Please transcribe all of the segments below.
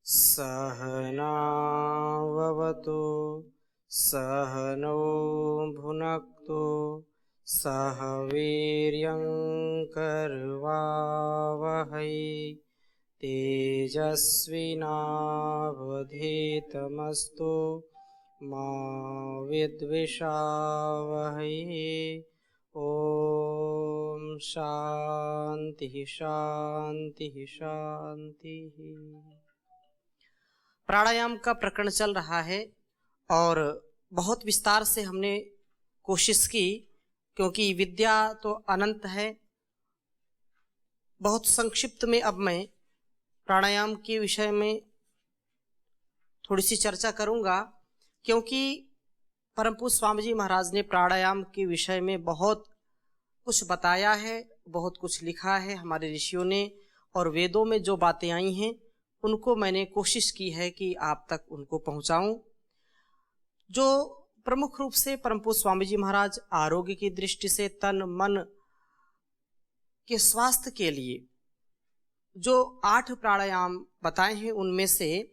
सहनाववतु सहनौ भुनक्तु सह वीर्यं करवावहै तेजस्विनावधीतमस्तु मा विद्विषावहै। ओम शांति शांति शांति। प्राणायाम का प्रकरण चल रहा है और बहुत विस्तार से हमने कोशिश की, क्योंकि विद्या तो अनंत है। बहुत संक्षिप्त में अब मैं प्राणायाम के विषय में थोड़ी सी चर्चा करूंगा, क्योंकि परम पूज्य स्वामी जी महाराज ने प्राणायाम के विषय में बहुत कुछ बताया है, बहुत कुछ लिखा है हमारे ऋषियों ने, और वेदों में जो बातें आई हैं उनको मैंने कोशिश की है कि आप तक उनको पहुंचाऊं। जो प्रमुख रूप से परम पूज्य स्वामी जी महाराज आरोग्य की दृष्टि से तन मन के स्वास्थ्य के लिए जो 8 प्राणायाम बताए हैं, उनमें से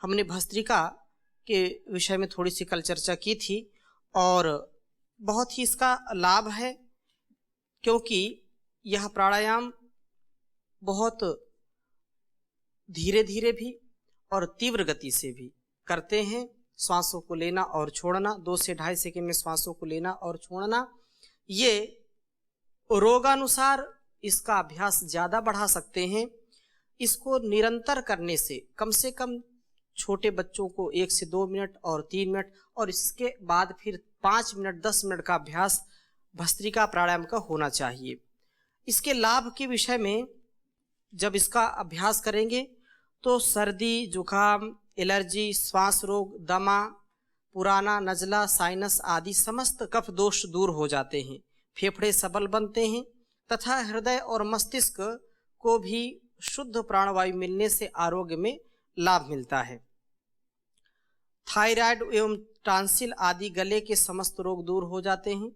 हमने भस्त्रिका के विषय में थोड़ी सी कल चर्चा की थी और बहुत ही इसका लाभ है, क्योंकि यह प्राणायाम बहुत धीरे धीरे भी और तीव्र गति से भी करते हैं। श्वासों को लेना और छोड़ना, 2 से 2.5 सेकंड में श्वासों को लेना और छोड़ना, ये रोगानुसार इसका अभ्यास ज़्यादा बढ़ा सकते हैं। इसको निरंतर करने से कम छोटे बच्चों को 1 से 2 मिनट और 3 मिनट और इसके बाद फिर 5 मिनट 10 मिनट का अभ्यास भस्त्रिका प्राणायाम का होना चाहिए। इसके लाभ के विषय में जब इसका अभ्यास करेंगे तो सर्दी, जुकाम, एलर्जी, श्वास रोग, दमा, पुराना, नजला, साइनस आदि समस्त कफ दोष दूर हो जाते हैं। फेफड़े सबल बनते हैं तथा हृदय और मस्तिष्क को भी शुद्ध प्राणवायु मिलने से आरोग्य में लाभ मिलता है। थायराइड एवं टांसिल आदि गले के समस्त रोग दूर हो जाते हैं।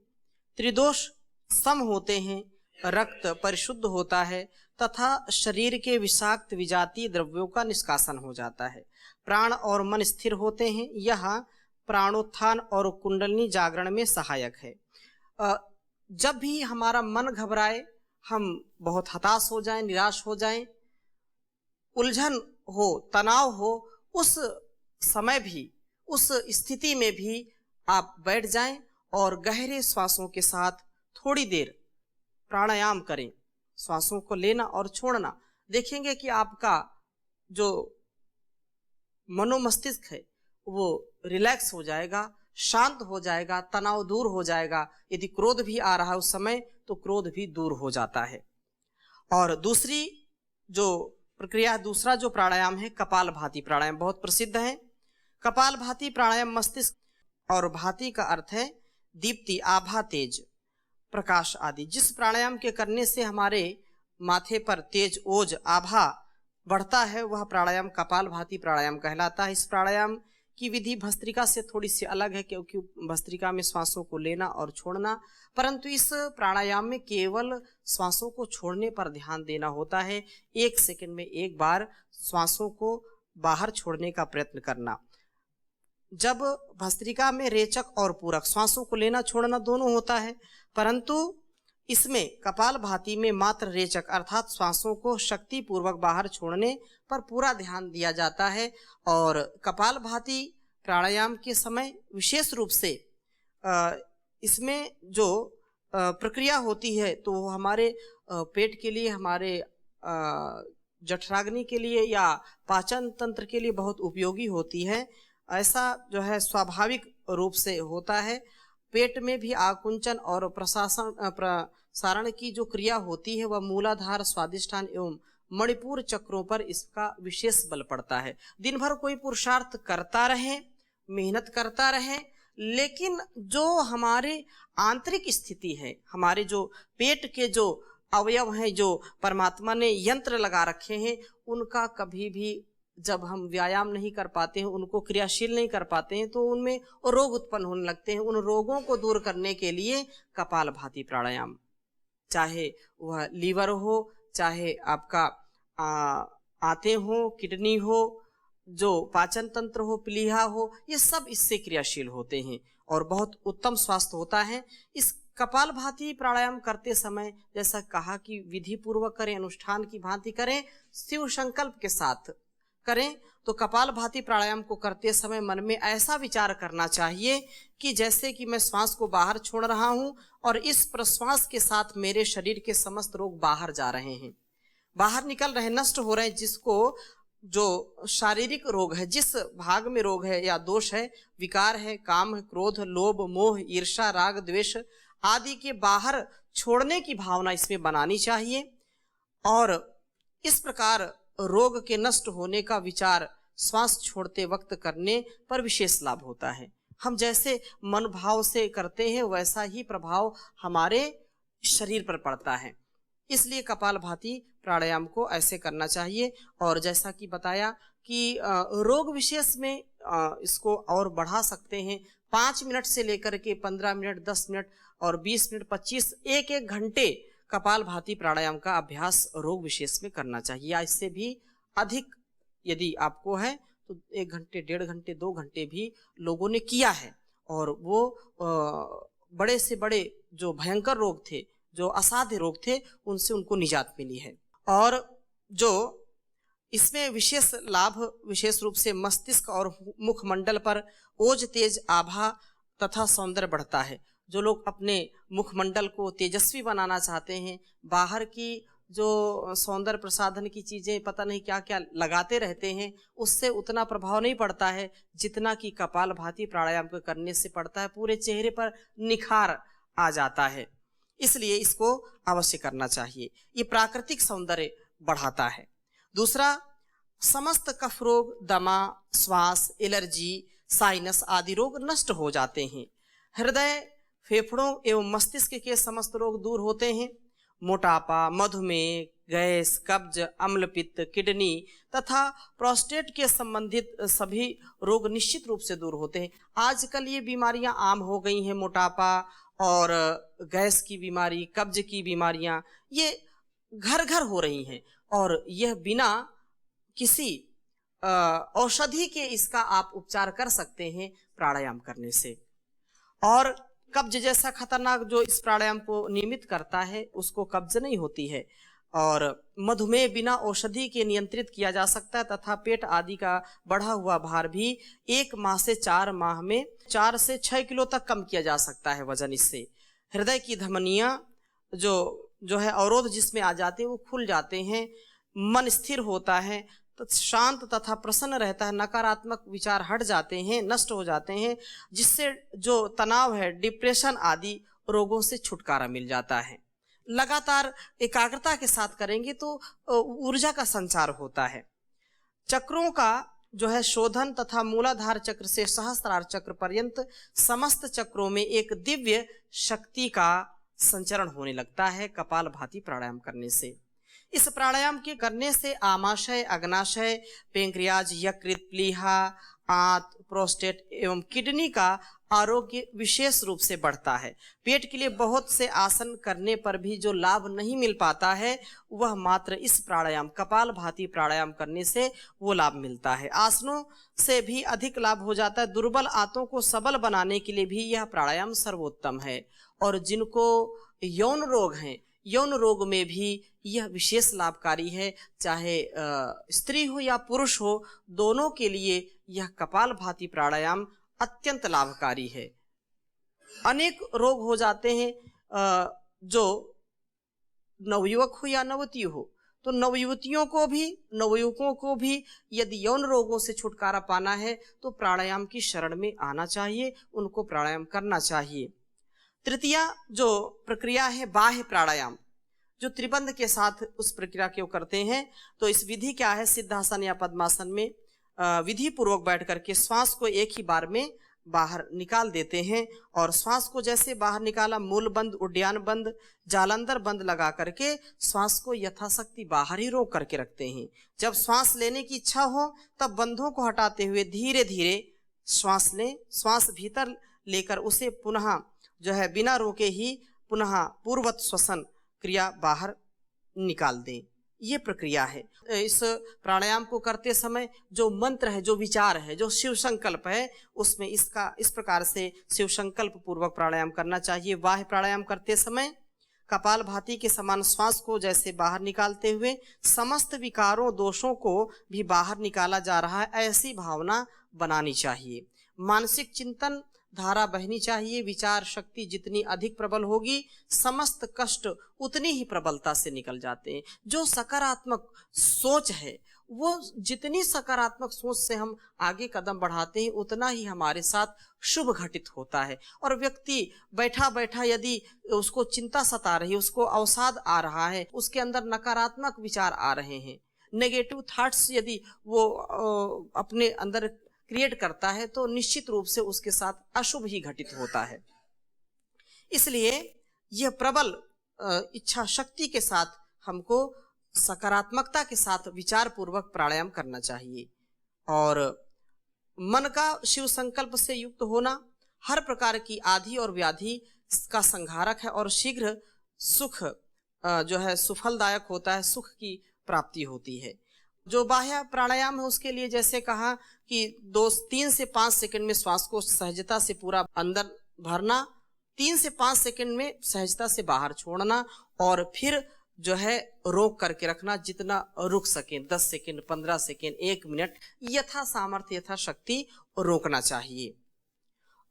त्रिदोष सम होते हैं, रक्त परिशुद्ध होता है तथा शरीर के विषाक्त विजातीय द्रव्यों का निष्कासन हो जाता है। प्राण और मन स्थिर होते हैं। यह प्राणोत्थान और कुंडलिनी जागरण में सहायक है। जब भी हमारा मन घबराए, हम बहुत हताश हो जाएं, निराश हो जाएं, उलझन हो, तनाव हो, उस समय भी, उस स्थिति में भी आप बैठ जाएं और गहरे श्वासों के साथ थोड़ी देर प्राणायाम करें। श्वासों को लेना और छोड़ना, देखेंगे कि आपका जो मनोमस्तिष्क है वो रिलैक्स हो जाएगा, शांत हो जाएगा, तनाव दूर हो जाएगा। यदि क्रोध भी आ रहा है उस समय तो क्रोध भी दूर हो जाता है। और दूसरी जो प्रक्रिया, दूसरा जो प्राणायाम है कपालभाति प्राणायाम, बहुत प्रसिद्ध है। कपालभाति प्राणायाम मस्तिष्क और भाति का अर्थ है दीप्ति, आभा, तेज, प्रकाश आदि। जिस प्राणायाम के करने से हमारे माथे पर तेज, ओज, आभा बढ़ता है वह प्राणायाम कपालभाति प्राणायाम कहलाता है। इस प्राणायाम की विधि भस्त्रिका से थोड़ी सी अलग है, क्योंकि भस्त्रिका में श्वासों को लेना और छोड़ना, परंतु इस प्राणायाम में केवल श्वासों को छोड़ने पर ध्यान देना होता है। 1 सेकंड में एक बार श्वासों को बाहर छोड़ने का प्रयत्न करना। जब भस्त्रिका में रेचक और पूरक श्वासों को लेना छोड़ना दोनों होता है, परंतु इसमें कपालभाति में मात्र रेचक अर्थात श्वासों को शक्ति पूर्वक बाहर छोड़ने पर पूरा ध्यान दिया जाता है। और कपालभाति प्राणायाम के समय विशेष रूप से इसमें जो प्रक्रिया होती है तो वो हमारे पेट के लिए, हमारे जठराग्नि के लिए या पाचन तंत्र के लिए बहुत उपयोगी होती है। ऐसा जो है स्वाभाविक रूप से होता है। पेट में भी आकुंचन और प्रसारण की जो क्रिया होती है वह मूलाधार, स्वादिष्ठान एवं मणिपुर चक्रों पर इसका विशेष बल पड़ता है। दिन भर कोई पुरुषार्थ करता रहे, मेहनत करता रहे, लेकिन जो हमारे आंतरिक स्थिति है, हमारे जो पेट के जो अवयव हैं, जो परमात्मा ने यंत्र लगा रखे हैं, उनका कभी भी जब हम व्यायाम नहीं कर पाते हैं, उनको क्रियाशील नहीं कर पाते हैं, तो उनमें रोग उत्पन्न होने लगते हैं। उन रोगों को दूर करने के लिए कपालभाति प्राणायाम, चाहे वह लीवर हो, चाहे आपका आंतें हो, किडनी हो, जो पाचन तंत्र हो, प्लीहा हो, ये सब इससे क्रियाशील होते हैं और बहुत उत्तम स्वास्थ्य होता है। इस कपालभाति प्राणायाम करते समय जैसा कहा कि विधि पूर्वक करें, अनुष्ठान की भांति करें, शिव संकल्प के साथ करें। तो कपालभाति प्राणायाम को करते समय मन में ऐसा विचार करना चाहिए कि जैसे कि मैं श्वास को बाहर छोड़ रहा हूं और इस प्रश्वास के साथ मेरे शरीर के समस्त रोग बाहर जा रहे हैं, बाहर निकल रहे, नष्ट हो रहे हैं। जिसको जो शारीरिक रोग है, जिस भाग में रोग है या दोष है, विकार है, काम है, क्रोध, लोभ, मोह, ईर्ष्या, राग, द्वेष आदि के बाहर छोड़ने की भावना इसमें बनानी चाहिए। और इस प्रकार रोग के नष्ट होने का विचार श्वास छोड़ते वक्त करने पर विशेष लाभ होता है। हम जैसे मन भाव से करते हैं वैसा ही प्रभाव हमारे शरीर पर पड़ता है। इसलिए कपालभाति प्राणायाम को ऐसे करना चाहिए। और जैसा कि बताया कि रोग विशेष में इसको और बढ़ा सकते हैं। 5 मिनट से लेकर के 15 मिनट, 10 मिनट और 20 मिनट, 25, 1-1 घंटे कपालभाति प्राणायाम का अभ्यास रोग विशेष में करना चाहिए। या इससे भी अधिक यदि आपको है तो 1 घंटे, 1.5 घंटे, 2 घंटे भी लोगों ने किया है और वो बड़े से बड़े जो भयंकर रोग थे, जो असाध्य रोग थे, उनसे उनको निजात मिली है। और जो इसमें विशेष लाभ विशेष रूप से मस्तिष्क और मुखमंडल पर ओज तेज आभा तथा सौंदर्य बढ़ता है। जो लोग अपने मुखमंडल को तेजस्वी बनाना चाहते हैं, बाहर की जो सौंदर्य प्रसाधन की चीज़ें पता नहीं क्या क्या लगाते रहते हैं, उससे उतना प्रभाव नहीं पड़ता है जितना कि कपालभाति प्राणायाम को करने से पड़ता है। पूरे चेहरे पर निखार आ जाता है। इसलिए इसको अवश्य करना चाहिए। ये प्राकृतिक सौंदर्य बढ़ाता है। दूसरा, समस्त कफ रोग, दमा, श्वास, एलर्जी, साइनस आदि रोग नष्ट हो जाते हैं। हृदय, फेफड़ों एवं मस्तिष्क के समस्त रोग दूर होते हैं। मोटापा, मधुमेह, गैस, कब्ज, अम्लपित्त, किडनी तथा प्रोस्टेट के संबंधित सभी रोग निश्चित रूप से दूर होते हैं। आजकल ये बीमारियां आम हो गई हैं, मोटापा और गैस की बीमारी, कब्ज की बीमारियां, ये घर घर हो रही हैं और यह बिना किसी औषधि के इसका आप उपचार कर सकते हैं प्राणायाम करने से। और कब्ज जैसा खतरनाक जो इस प्राणायाम को नियमित करता है उसको कब्ज नहीं होती है। और मधुमेह बिना औषधि के नियंत्रित किया जा सकता है तथा पेट आदि का बढ़ा हुआ भार भी 1 माह से 4 माह में 4 से 6 किलो तक कम किया जा सकता है वजन इससे। हृदय की धमनियां जो है अवरोध जिसमें आ जाते हैं वो खुल जाते हैं। मन स्थिर होता है, शांत तथा प्रसन्न रहता है, नकारात्मक विचार हट जाते हैं, नष्ट हो जाते हैं, जिससे जो तनाव है, डिप्रेशन आदि रोगों से छुटकारा मिल जाता है। लगातार एकाग्रता के साथ करेंगे तो ऊर्जा का संचार होता है। चक्रों का जो है शोधन तथा मूलाधार चक्र से सहस्त्रार चक्र पर्यंत समस्त चक्रों में एक दिव्य शक्ति का संचरण होने लगता है कपालभाति प्राणायाम करने से। इस प्राणायाम के करने से आमाशय, अग्नाशय, पेंक्रियाज, यकृत, प्लीहा, आंत, प्रोस्टेट एवं किडनी का आरोग्य विशेष रूप से बढ़ता है। पेट के लिए बहुत से आसन करने पर भी जो लाभ नहीं मिल पाता है वह मात्र इस प्राणायाम कपालभाति प्राणायाम करने से वो लाभ मिलता है। आसनों से भी अधिक लाभ हो जाता है। दुर्बल आंतों को सबल बनाने के लिए भी यह प्राणायाम सर्वोत्तम है। और जिनको यौन रोग हैं, यौन रोग में भी यह विशेष लाभकारी है। चाहे स्त्री हो या पुरुष हो, दोनों के लिए यह कपालभाति प्राणायाम अत्यंत लाभकारी है। अनेक रोग हो जाते हैं जो नवयुवक हो या नववती हो, तो नवयुवतियों को भी नवयुवकों को भी यदि यौन रोगों से छुटकारा पाना है तो प्राणायाम की शरण में आना चाहिए, उनको प्राणायाम करना चाहिए। तृतीया जो प्रक्रिया है बाह्य प्राणायाम, जो त्रिबंध के साथ उस प्रक्रिया को करते हैं। तो इस विधि क्या है, सिद्धासन या पद्मासन में विधि पूर्वक बैठ करके श्वास को एक ही बार में बाहर निकाल देते हैं और श्वास को जैसे बाहर निकाला, मूल बंद, उड्डयन बंद, जालंधर बंद लगा करके श्वास को यथाशक्ति बाहर ही रोक करके रखते हैं। जब श्वास लेने की इच्छा हो तब बंधों को हटाते हुए धीरे धीरे श्वास लें। श्वास भीतर लेकर उसे पुनः जो है बिना रोके ही पुनः पूर्वत श्वसन क्रिया बाहर निकाल दें। ये प्रक्रिया है। इस प्राणायाम को करते समय जो मंत्र है, जो विचार है, जो शिव संकल्प है, उसमें इस प्रकार से शिव संकल्प पूर्वक प्राणायाम करना चाहिए। बाह्य प्राणायाम करते समय कपालभाति के समान श्वास को जैसे बाहर निकालते हुए समस्त विकारों दोषों को भी बाहर निकाला जा रहा है, ऐसी भावना बनानी चाहिए। मानसिक चिंतन धारा बहनी चाहिए। विचार शक्ति जितनी अधिक प्रबल होगी, समस्त कष्ट उतनी ही प्रबलता से निकल जाते हैं। जो सकारात्मक सोच है, वो जितनी सकारात्मक सोच से हम आगे कदम बढ़ाते हैं, उतना ही हमारे साथ शुभ घटित होता है। और व्यक्ति बैठा बैठा यदि उसको चिंता सता रही है, उसको अवसाद आ रहा है, उसके अंदर नकारात्मक विचार आ रहे हैं, नेगेटिव थॉट्स यदि वो अपने अंदर क्रिएट करता है, तो निश्चित रूप से उसके साथ अशुभ ही घटित होता है। इसलिए यह प्रबल इच्छा शक्ति के साथ हमको सकारात्मकता के साथ विचार पूर्वक प्राणायाम करना चाहिए। और मन का शिव संकल्प से युक्त होना हर प्रकार की आधि और व्याधि का संहारक है और शीघ्र सुख जो है सुफलदायक होता है, सुख की प्राप्ति होती है। जो बाह्य प्राणायाम है उसके लिए जैसे कहा कि 3 से 5 सेकंड में श्वास को सहजता से पूरा अंदर भरना, 3 से 5 सेकंड में सहजता से बाहर छोड़ना, और फिर जो है रोक करके रखना, जितना रुक सके 10 सेकंड, 15 सेकंड, 1 मिनट, यथा सामर्थ्य यथा शक्ति रोकना चाहिए।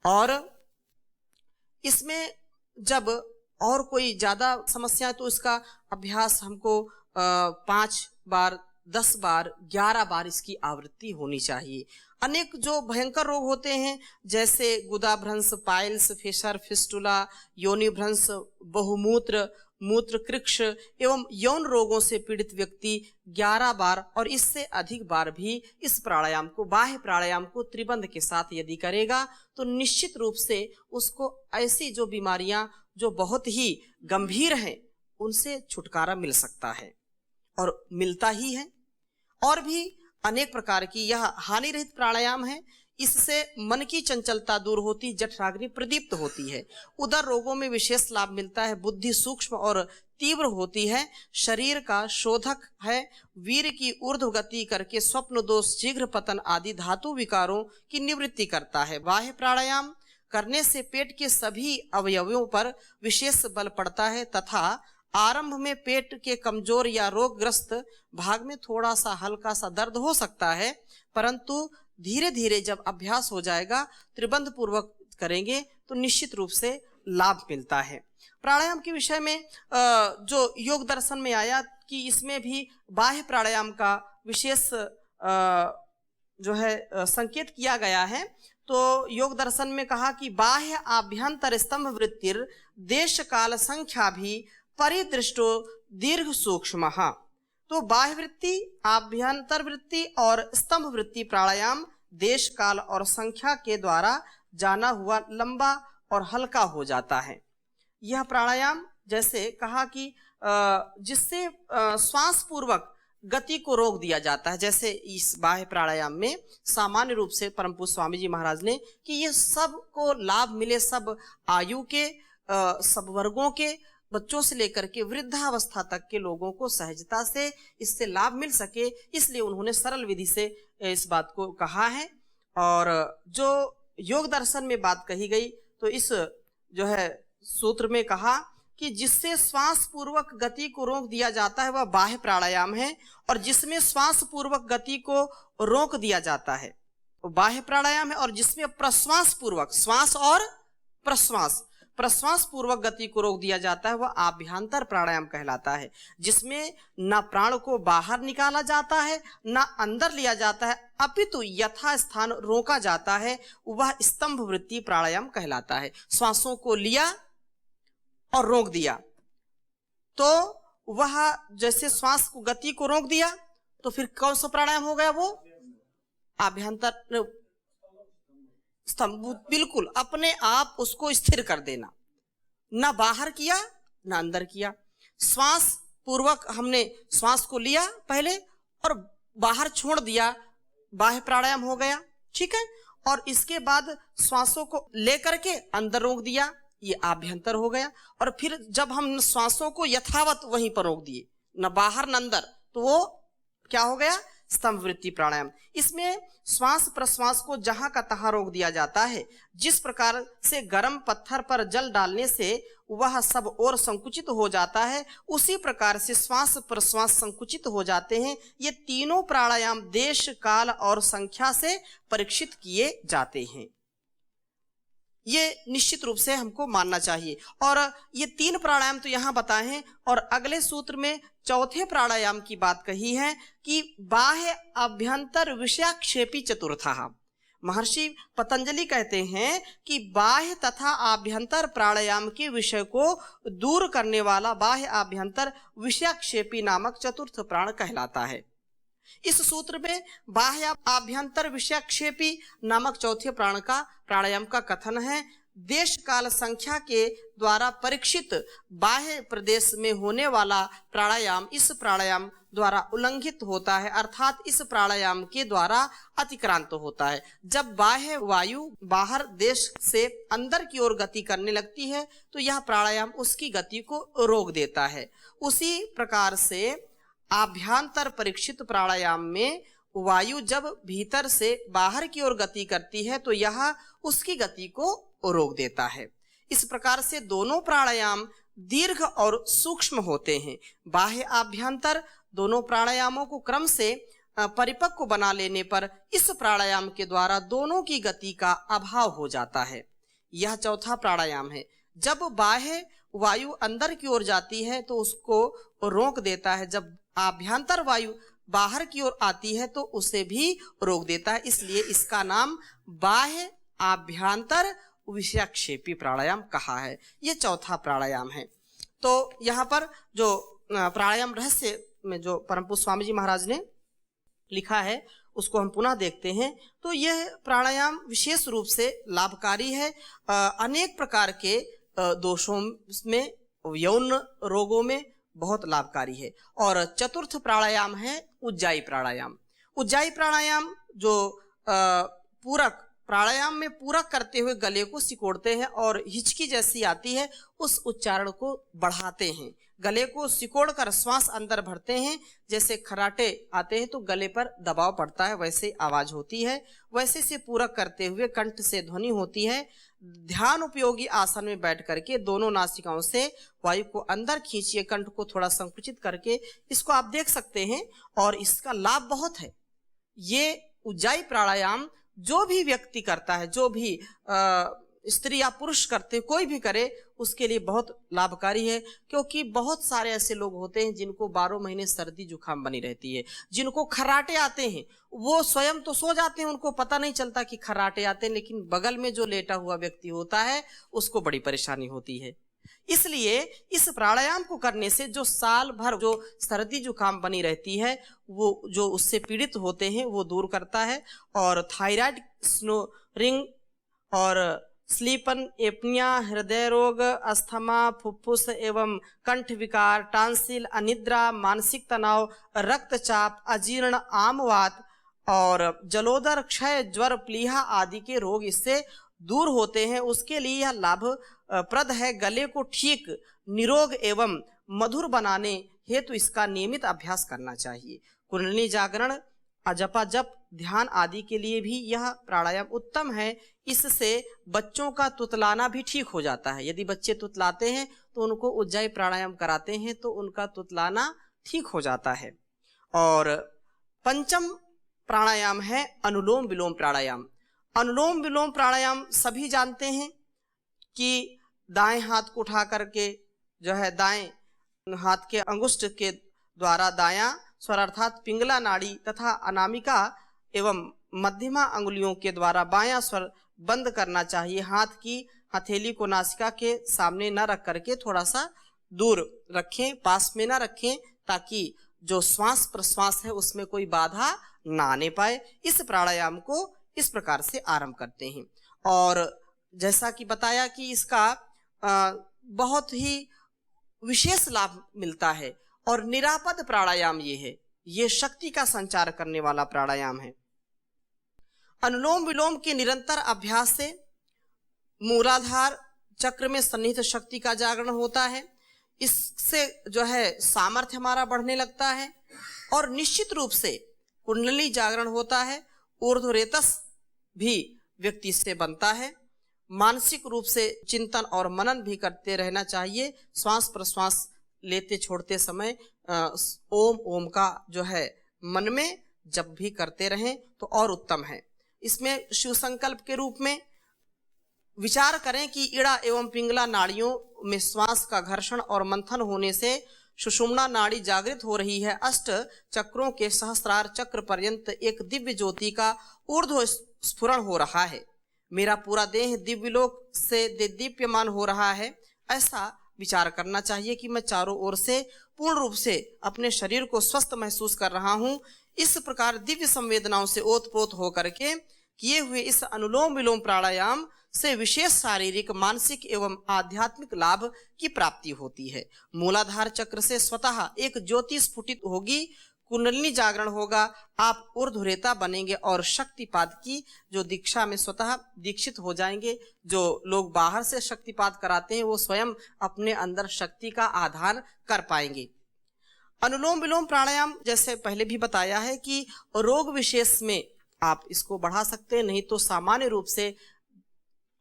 और इसमें जब और कोई ज्यादा समस्या है तो इसका अभ्यास हमको 5 बार, 10 बार, 11 बार इसकी आवृत्ति होनी चाहिए। अनेक जो भयंकर रोग होते हैं जैसे गुदाभ्रंश, पाइल्स, फिशर, फिस्टुला, योनिभ्रंश, बहुमूत्र, मूत्रकृक्ष एवं यौन रोगों से पीड़ित व्यक्ति 11 बार और इससे अधिक बार भी इस प्राणायाम को, बाह्य प्राणायाम को त्रिबंध के साथ यदि करेगा तो निश्चित रूप से उसको ऐसी जो बीमारियां जो बहुत ही गंभीर हैं उनसे छुटकारा मिल सकता है और मिलता ही है। और भी अनेक प्रकार की यह हानि रहित प्राणायाम है। इससे मन की चंचलता दूर होती, जठराग्नि प्रदीप्त होती है, उदर रोगों में विशेष लाभ मिलता है, बुद्धि सूक्ष्म और तीव्र होती है, शरीर का शोधक है, वीर की ऊर्ध्व गति करके स्वप्न दोष, शीघ्र पतन आदि धातु विकारों की निवृत्ति करता है। बाह्य प्राणायाम करने से पेट के सभी अवयवों पर विशेष बल पड़ता है तथा आरंभ में पेट के कमजोर या रोगग्रस्त भाग में थोड़ा सा हल्का सा दर्द हो सकता है, परंतु धीरे धीरे जब अभ्यास हो जाएगा, त्रिबंध पूर्वक करेंगे तो निश्चित रूप से लाभ मिलता है। प्राणायाम के विषय में जो योग दर्शन में आया कि इसमें भी बाह्य प्राणायाम का विशेष जो है संकेत किया गया है। तो योग दर्शन में कहा कि बाह्य आभ्यंतर स्तंभ वृत्तिर देश काल संख्या भी परिदृष्टो दीर्घ सूक्ष्म। तो बाह्य वृत्ति, आभ्यंतर वृत्ति और स्तंभ वृत्ति प्राणायाम देश काल और संख्या के द्वारा जाना हुआ लंबा और हल्का हो जाता है। यह प्राणायाम जैसे कहा कि जिससे श्वास पूर्वक गति को रोक दिया जाता है। जैसे इस बाह्य प्राणायाम में सामान्य रूप से परम पूज्य स्वामी जी महाराज ने कि ये सब को लाभ मिले, सब आयु के, सब वर्गों के, बच्चों से लेकर के वृद्धावस्था तक के लोगों को सहजता से इससे लाभ मिल सके, इसलिए उन्होंने सरल विधि से इस बात को कहा है। और जो योग दर्शन में बात कही गई तो इस जो है सूत्र में कहा कि जिससे श्वास पूर्वक गति को रोक दिया जाता है वह बाह्य प्राणायाम है, और जिसमें श्वास पूर्वक गति को रोक दिया जाता है वो बाह्य प्राणायाम है, और जिसमें प्रश्वास पूर्वक, श्वास और प्रश्वास पूर्वक गति को रोक दिया जाता है वह आभ्यंतर प्राणायाम कहलाता है, जिसमें न प्राण को बाहर निकाला जाता है न अंदर लिया जाता है, अपितु यथा स्थान रोका जाता है, वह स्तंभ वृत्ति प्राणायाम कहलाता है। श्वासों को लिया और रोक दिया, तो वह जैसे श्वास को गति को रोक दिया तो फिर कौन सा प्राणायाम हो गया? वो आभ्यंतर स्तंभ, बिल्कुल अपने आप उसको स्थिर कर देना, ना बाहर किया ना अंदर किया। श्वास पूर्वक हमने श्वास को लिया पहले और बाहर छोड़ दिया, बाह्य प्राणायाम हो गया, ठीक है। और इसके बाद श्वासों को लेकर के अंदर रोक दिया, ये आभ्यंतर हो गया। और फिर जब हम श्वासों को यथावत वहीं पर रोक दिए, न बाहर न अंदर, तो वो क्या हो गया, स्तंभ वृत्ति प्राणायाम। इसमें श्वास प्रश्वास को जहां का तहां रोक दिया जाता है। जिस प्रकार से गर्म पत्थर पर जल डालने से वह सब और संकुचित हो जाता है, उसी प्रकार से श्वास प्रश्वास संकुचित हो जाते हैं। ये तीनों प्राणायाम देश काल और संख्या से परीक्षित किए जाते हैं। ये निश्चित रूप से हमको मानना चाहिए। और ये 3 प्राणायाम तो यहाँ बताए हैं, और अगले सूत्र में चौथे प्राणायाम की बात कही है कि बाह्य अभ्यंतर विषयाक्षेपी चतुर्थः। महर्षि पतंजलि कहते हैं कि बाह्य तथा आभ्यंतर प्राणायाम के विषय को दूर करने वाला बाह्य आभ्यंतर विषयाक्षेपी नामक चतुर्थ प्राण कहलाता है। इस सूत्र में बाह्य आभ्यंतर विषयाक्षेपी नामक चौथे प्राणायाम का कथन है। देश काल संख्या के द्वारा परीक्षित बाह्य प्रदेश में होने वाला प्राणायाम इस प्राणायाम द्वारा उल्लंघित होता है, अर्थात इस प्राणायाम के द्वारा अतिक्रांत होता है। जब बाह्य वायु बाहर देश से अंदर की ओर गति करने लगती है तो यह प्राणायाम उसकी गति को रोक देता है। उसी प्रकार से आभ्यंतर परीक्षित प्राणायाम में वायु जब भीतर से बाहर की ओर गति करती है तो यह उसकी गति को रोक देता है। इस प्रकार से दोनों प्राणायाम दीर्घ और सूक्ष्म होते हैं। बाह्य आभ्यंतर दोनों प्राणायामों को क्रम से परिपक्व बना लेने पर इस प्राणायाम के द्वारा दोनों की गति का अभाव हो जाता है। यह चौथा प्राणायाम है। जब बाह्य वायु अंदर की ओर जाती है तो उसको रोक देता है, जब आभ्यंतर वायु बाहर की ओर आती है तो उसे भी रोक देता है। इसलिए इसका नाम बाह्य आभ्यंतर विषयाक्षेपी प्राणायाम कहा है। ये चौथा प्राणायाम है। तो यहाँ पर जो प्राणायाम रहस्य में जो परम पूज्य स्वामी जी महाराज ने लिखा है उसको हम पुनः देखते हैं। तो यह प्राणायाम विशेष रूप से लाभकारी है। अनेक प्रकार के दोषों में, यौन रोगों में बहुत लाभकारी है। और चतुर्थ प्राणायाम है उज्जाई प्राणायाम। उज्जाई प्राणायाम जो पूरक प्राणायाम में पूरक करते हुए गले को सिकोड़ते हैं और हिचकी जैसी आती है उस उच्चारण को बढ़ाते हैं। गले को सिकोड़कर श्वास अंदर भरते हैं। जैसे खराटे आते हैं तो गले पर दबाव पड़ता है, वैसे आवाज होती है। वैसे से पूरक करते हुए कंठ से ध्वनि होती है। ध्यान उपयोगी आसन में बैठ करके दोनों नासिकाओं से वायु को अंदर खींचिए, कंठ को थोड़ा संकुचित करके। इसको आप देख सकते हैं और इसका लाभ बहुत है। ये उज्जाई प्राणायाम जो भी व्यक्ति करता है, जो भी स्त्री या पुरुष करते, कोई भी करे, उसके लिए बहुत लाभकारी है। क्योंकि बहुत सारे ऐसे लोग होते हैं जिनको 12 महीने सर्दी जुकाम बनी रहती है, जिनको खर्राटे आते हैं। वो स्वयं तो सो जाते हैं, उनको पता नहीं चलता कि खर्राटे आते हैं, लेकिन बगल में जो लेटा हुआ व्यक्ति होता है उसको बड़ी परेशानी होती है। इसलिए इस प्राणायाम को करने से जो साल भर जो सर्दी जुकाम बनी रहती है वो जो उससे पीड़ित होते हैं वो दूर करता है। और थायराइड, स्नोरिंग और स्लीपन एपनिया, हृदय रोग, अस्थमा, फुफ्फुस एवं कंठ विकार, टांसिल, अनिद्रा, मानसिक तनाव, रक्तचाप, अजीर्ण, आमवात और जलोदर, क्षय, ज्वर, प्लीहा आदि के रोग इससे दूर होते हैं। उसके लिए यह लाभप्रद है। गले को ठीक, निरोग एवं मधुर बनाने हेतु इसका नियमित अभ्यास करना चाहिए। कुंडलिनी जागरण, जपा जप, ध्यान आदि के लिए भी यह प्राणायाम उत्तम है। इससे बच्चों का तुतलाना भी ठीक हो जाता है। यदि बच्चे तुतलाते हैं तो उनको उज्जाई प्राणायाम कराते हैं तो उनका तुतलाना ठीक हो जाता है। और पंचम प्राणायाम है अनुलोम विलोम प्राणायाम। अनुलोम विलोम प्राणायाम सभी जानते हैं कि दाएं हाथ को उठा करके जो है दाएं हाथ के अंगुष्ठ के द्वारा दायां स्वर अर्थात पिंगला नाड़ी तथा अनामिका एवं मध्यमा अंगुलियों के द्वारा बायां स्वर बंद करना चाहिए। हाथ की हथेली को नासिका के सामने न रख करके थोड़ा सा दूर रखें, पास में न रखें, ताकि जो श्वास प्रश्वास है उसमें कोई बाधा ना आने पाए। इस प्राणायाम को इस प्रकार से आरंभ करते हैं। और जैसा कि बताया कि इसका बहुत ही विशेष लाभ मिलता है। और निरापद प्राणायाम ये है, ये शक्ति का संचार करने वाला प्राणायाम है। अनुलोम विलोम के निरंतर अभ्यास से मूलाधार चक्र में सन्निहित शक्ति का जागरण होता है। इससे जो है सामर्थ्य हमारा बढ़ने लगता है और निश्चित रूप से कुंडली जागरण होता है, ऊर्ध्वरेतस भी व्यक्ति से बनता है। मानसिक रूप से चिंतन और मनन भी करते रहना चाहिए। श्वास प्रश्वास लेते छोड़ते समय ओम ओम का जो है मन में जब भी करते रहें तो और उत्तम है। इसमें शिव संकल्प के रूप में विचार करें कि इड़ा एवं पिंगला नाड़ियों में श्वास का घर्षण और मंथन होने से सुषुम्ना नाड़ी जागृत हो रही है। अष्ट चक्रों के सहस्रार चक्र पर्यंत एक दिव्य ज्योति का ऊर्ध्व स्फुरण हो रहा है। मेरा पूरा देह दिव्यलोक से दीप्यमान हो रहा है। ऐसा विचार करना चाहिए कि मैं चारों ओर से पूर्ण रूप से अपने शरीर को स्वस्थ महसूस कर रहा हूँ। इस प्रकार दिव्य संवेदनाओं से ओतप्रोत होकर के किए हुए इस अनुलोम विलोम प्राणायाम से विशेष शारीरिक, मानसिक एवं आध्यात्मिक लाभ की प्राप्ति होती है। मूलाधार चक्र से स्वतः एक ज्योति स्फुटित होगी, कुंडलिनी जागरण होगा, आप ऊर्ध्वरेता बनेंगे और शक्तिपात की जो दीक्षा में स्वतः दीक्षित हो जाएंगे। जो लोग बाहर से शक्तिपात कराते हैं वो स्वयं अपने अंदर शक्ति का आधान कर पाएंगे। अनुलोम विलोम प्राणायाम जैसे पहले भी बताया है कि रोग विशेष में आप इसको बढ़ा सकते हैं, नहीं तो सामान्य रूप से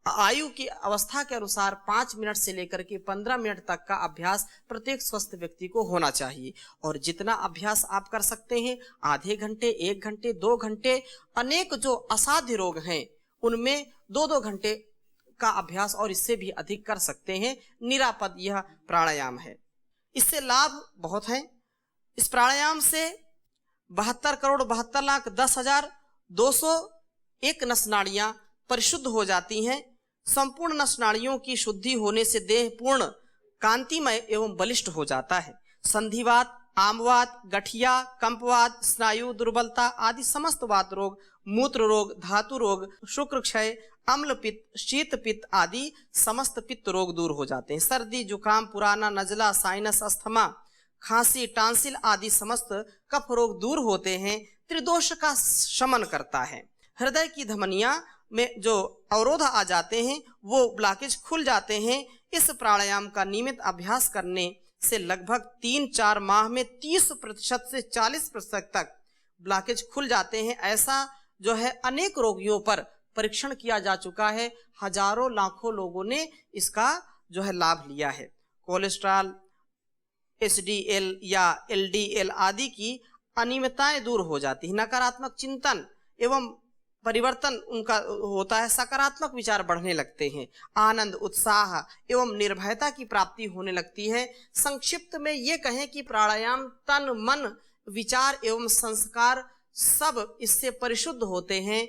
आयु की अवस्था के अनुसार 5 मिनट से लेकर के 15 मिनट तक का अभ्यास प्रत्येक स्वस्थ व्यक्ति को होना चाहिए। और जितना अभ्यास आप कर सकते हैं, आधे घंटे, 1 घंटे, 2 घंटे, अनेक जो असाध्य रोग हैं उनमें 2-2 घंटे का अभ्यास और इससे भी अधिक कर सकते हैं। निरापद यह प्राणायाम है, इससे लाभ बहुत हैं। इस प्राणायाम से 72,72,10,201 नस नाड़ियां परिशुद्ध हो जाती हैं। संपूर्ण नस नाड़ियों की शुद्धि होने से देह पूर्ण कांतिमय एवं बलिष्ठ हो जाता है। संधिवात, आमवात, गठिया, कंपवात, स्नायु दुर्बलता आदि समस्त वात रोग, मूत्र रोग, धातु रोग, शुक्र क्षय, अम्ल पित्त, शीत पित्त आदि समस्त पित्त रोग दूर हो जाते हैं। सर्दी, जुकाम, पुराना, नजला, साइनस, अस्थमा, खांसी, टांसिल आदि समस्त कफ रोग दूर होते हैं। त्रिदोष का शमन करता है। हृदय की धमनियां में जो अवरोध आ जाते हैं वो ब्लॉकेज खुल जाते हैं। इस प्राणायाम का नियमित अभ्यास करने से लगभग 3-4 माह में 30% से 40% तक ब्लॉकेज खुल जाते हैं। ऐसा जो है अनेक रोगियों पर परीक्षण किया जा चुका है। हजारों लाखों लोगों ने इसका जो है लाभ लिया है। कोलेस्ट्रॉल, HDL या LDL आदि की अनियमितताएं दूर हो जाती है। नकारात्मक चिंतन एवं परिवर्तन उनका होता है। सकारात्मक विचार बढ़ने लगते हैं। आनंद, उत्साह एवं निर्भयता की प्राप्ति होने लगती है। संक्षिप्त में ये कहें कि प्राणायाम तन, मन, विचार एवं संस्कार सब इससे परिशुद्ध होते हैं।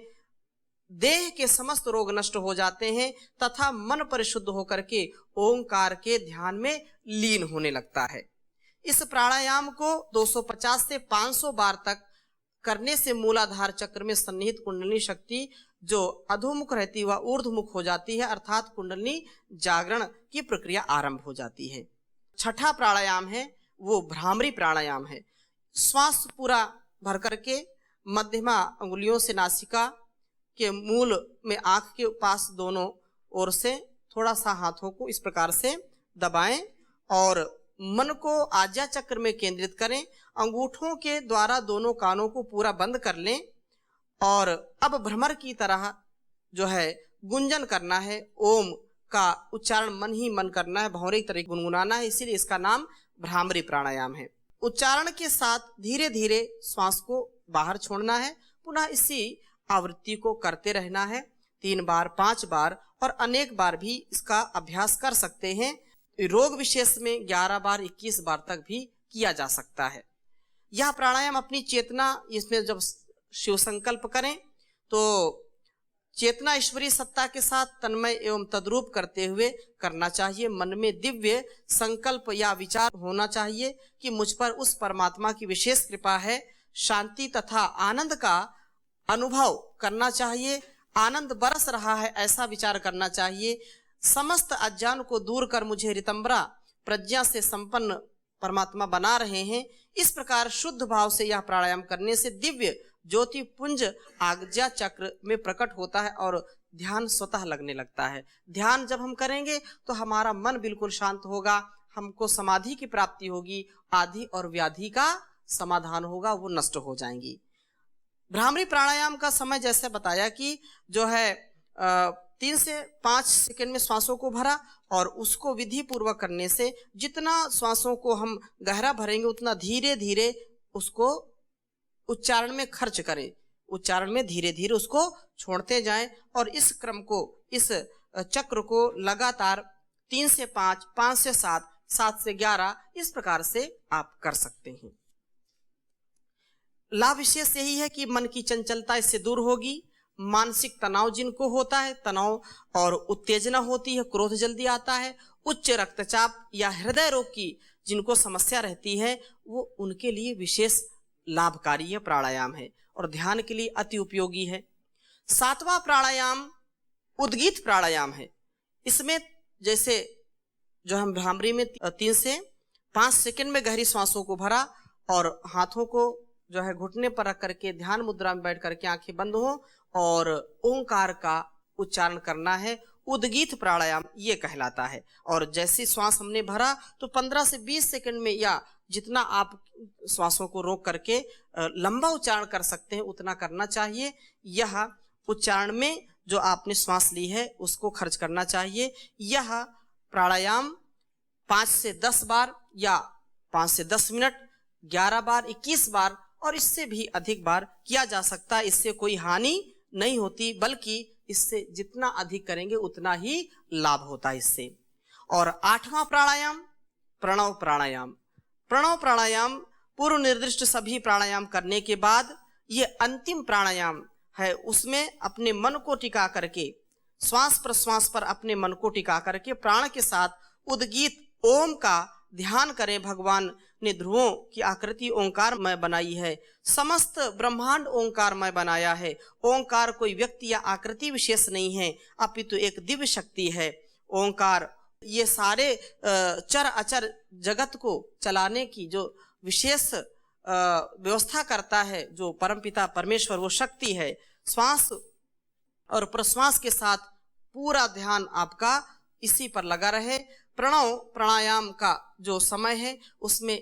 देह के समस्त रोग नष्ट हो जाते हैं तथा मन परिशुद्ध होकर के ओंकार के ध्यान में लीन होने लगता है। इस प्राणायाम को 250 से 500 बार तक करने से मूलाधार चक्र में सन्निहित कुंडलिनी शक्ति जो अधोमुख रहती वह ऊर्ध्वमुख हो जाती है, अर्थात कुंडलिनी जागरण की प्रक्रिया आरंभ हो जाती है। छठा प्राणायाम है वो भ्रामरी प्राणायाम है। श्वास पूरा भर करके मध्यमा अंगुलियों से नासिका के मूल में आंख के पास दोनों ओर से थोड़ा सा हाथों को इस प्रकार से दबाएं और मन को आज्ञा चक्र में केंद्रित करें। अंगूठों के द्वारा दोनों कानों को पूरा बंद कर लें और अब भ्रमर की तरह जो है गुंजन करना है। ओम का उच्चारण मन ही मन करना है, भौरे की तरह गुनगुनाना है, इसीलिए इसका नाम भ्रामरी प्राणायाम है। उच्चारण के साथ धीरे धीरे श्वास को बाहर छोड़ना है। पुनः इसी आवृत्ति को करते रहना है 3 बार, 5 बार और अनेक बार भी इसका अभ्यास कर सकते हैं। रोग विशेष में 11 बार, 21 बार तक भी किया जा सकता है। यह प्राणायाम अपनी चेतना, इसमें जब शिव संकल्प करें तो चेतना ईश्वरीय सत्ता के साथ तन्मय एवं तद्रूप करते हुए करना चाहिए। मन में दिव्य संकल्प या विचार होना चाहिए कि मुझ पर उस परमात्मा की विशेष कृपा है। शांति तथा आनंद का अनुभव करना चाहिए। आनंद बरस रहा है ऐसा विचार करना चाहिए। समस्त अज्ञान को दूर कर मुझे रितंबरा प्रज्ञा से संपन्न परमात्मा बना रहे हैं। इस प्रकार शुद्ध भाव से यह प्राणायाम करने से दिव्य ज्योति पुंज आज्ञा चक्र में प्रकट होता है और ध्यान स्वतः लगने लगता है। ध्यान जब हम करेंगे तो हमारा मन बिल्कुल शांत होगा, हमको समाधि की प्राप्ति होगी, आदि और व्याधि का समाधान होगा वो नष्ट हो जाएंगी। भ्रामरी प्राणायाम का समय जैसे बताया कि जो है 3 से 5 सेकंड में श्वासों को भरा और उसको विधि पूर्वक करने से जितना श्वासों को हम गहरा भरेंगे उतना धीरे धीरे उसको उच्चारण में खर्च करें, उच्चारण में धीरे धीरे उसको छोड़ते जाएं और इस क्रम को, इस चक्र को लगातार 3 से 5, 5 से 7, 7 से 11 इस प्रकार से आप कर सकते हैं। लाभ विशेष यही है कि मन की चंचलता इससे दूर होगी। मानसिक तनाव जिनको होता है, तनाव और उत्तेजना होती है, क्रोध जल्दी आता है, उच्च रक्तचाप या हृदय रोग की जिनको समस्या रहती है वो उनके लिए विशेष लाभकारी प्राणायाम है और ध्यान के लिए अति उपयोगी है। 7वां प्राणायाम उद्गीत प्राणायाम है। इसमें जैसे जो हम भ्रामरी में 3 से 5 सेकंड में गहरी सांसों को भरा और हाथों को जो है घुटने पर रख करके ध्यान मुद्रा में बैठ करके आंखें बंद हो और ओंकार का उच्चारण करना है, उद्गीत प्राणायाम ये कहलाता है। और जैसी श्वास हमने भरा तो 15 से 20 सेकंड में या जितना आप श्वासों को रोक करके लंबा उच्चारण कर सकते हैं उतना करना चाहिए। यह उच्चारण में जो आपने श्वास ली है उसको खर्च करना चाहिए। यह प्राणायाम 5 से 10 बार या 5 से 10 मिनट, 11 बार, 21 बार और इससे भी अधिक बार किया जा सकता है। इससे कोई हानि नहीं होती, बल्कि इससे जितना अधिक करेंगे उतना ही लाभ होता है इससे। और 8वां प्राणायाम प्रणव प्राणायाम। प्रणव प्राणायाम पूर्व निर्दिष्ट सभी प्राणायाम करने के बाद ये अंतिम प्राणायाम है। उसमें अपने मन को टिका करके, श्वास प्रश्वास पर अपने मन को टिका करके प्राण के साथ उद्गीत ओम का ध्यान करें। भगवान ने ध्रुवों की आकृति ओंकारमय बनाई है, समस्त ब्रह्मांड ओंकारमय बनाया है। ओंकार कोई व्यक्ति या आकृति विशेष नहीं है, अपितु एक दिव्य शक्ति है। ओंकार ये सारे चर अचर जगत को चलाने की जो विशेष व्यवस्था करता है, जो परमपिता परमेश्वर वो शक्ति है। श्वास और प्रश्वास के साथ पूरा ध्यान आपका इसी पर लगा रहे। प्रणव प्राणायाम का जो समय है उसमें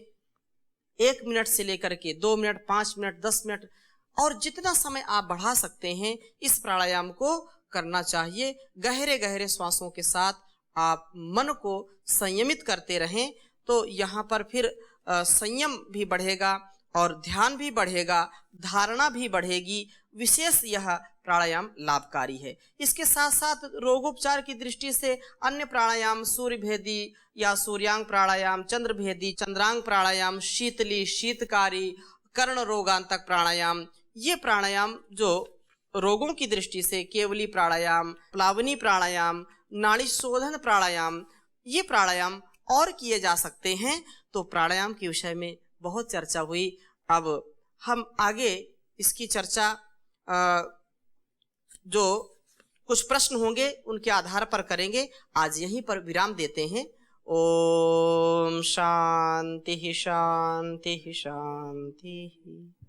1 मिनट से लेकर के 2 मिनट, 5 मिनट, 10 मिनट और जितना समय आप बढ़ा सकते हैं इस प्राणायाम को करना चाहिए। गहरे गहरे श्वासों के साथ आप मन को संयमित करते रहें तो यहाँ पर फिर संयम भी बढ़ेगा और ध्यान भी बढ़ेगा, धारणा भी बढ़ेगी। विशेष यह प्राणायाम लाभकारी है। इसके साथ साथ रोगोपचार की दृष्टि से अन्य प्राणायाम सूर्य भेदी या सूर्यांग प्राणायाम, चंद्र भेदी चंद्रांग प्राणायाम, शीतली शीतकारी, कर्ण रोगांतक प्राणायाम, ये प्राणायाम जो रोगों की दृष्टि से केवली प्राणायाम, प्लावनी प्राणायाम, नाड़ी शोधन प्राणायाम, ये प्राणायाम और किए जा सकते हैं। तो प्राणायाम के विषय में बहुत चर्चा हुई। अब हम आगे इसकी चर्चा जो कुछ प्रश्न होंगे उनके आधार पर करेंगे। आज यहीं पर विराम देते हैं। ओम शांति शांति शांति।